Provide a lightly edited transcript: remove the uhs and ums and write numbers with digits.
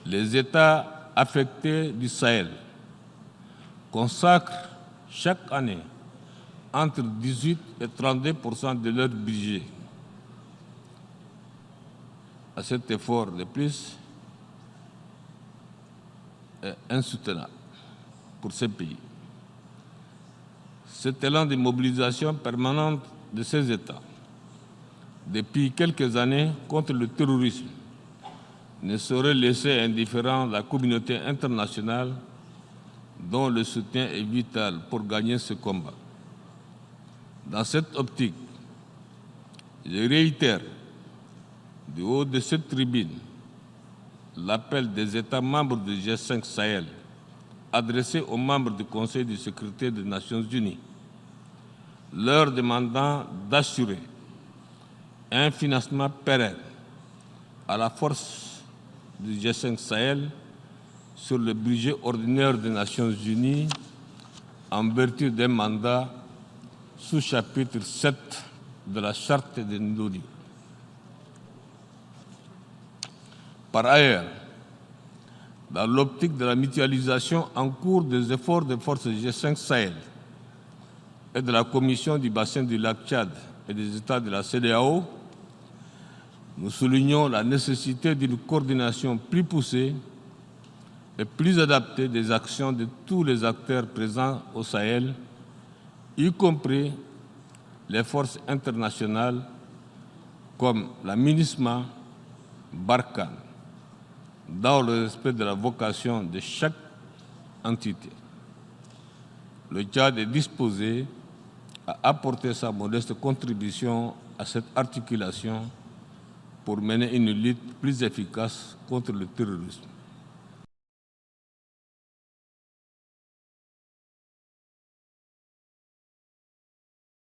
Les États affectés du Sahel consacrent chaque année entre 18 et 32% de leur budget à cet effort de plus est insoutenable pour ces pays. Cet élan de mobilisation permanente de ces États depuis quelques années contre le terrorisme ne saurait laisser indifférent la communauté internationale dont le soutien est vital pour gagner ce combat. Dans cette optique, je réitère du haut de cette tribune l'appel des États membres du G5 Sahel adressé aux membres du Conseil de sécurité des Nations Unies, leur demandant d'assurer un financement pérenne à la force du G5 Sahel sur le budget ordinaire des Nations Unies en vertu d'un mandat sous chapitre 7 de la Charte de l'ONU. Par ailleurs, dans l'optique de la mutualisation en cours des efforts des forces G5 Sahel et de la Commission du bassin du lac Tchad et des États de la CEDEAO, nous soulignons la nécessité d'une coordination plus poussée et plus adaptée des actions de tous les acteurs présents au Sahel, y compris les forces internationales comme la MINUSMA, Barkhane, dans le respect de la vocation de chaque entité. Le Tchad est disposé à apporter sa modeste contribution à cette articulation pour mener une lutte plus efficace contre le terrorisme.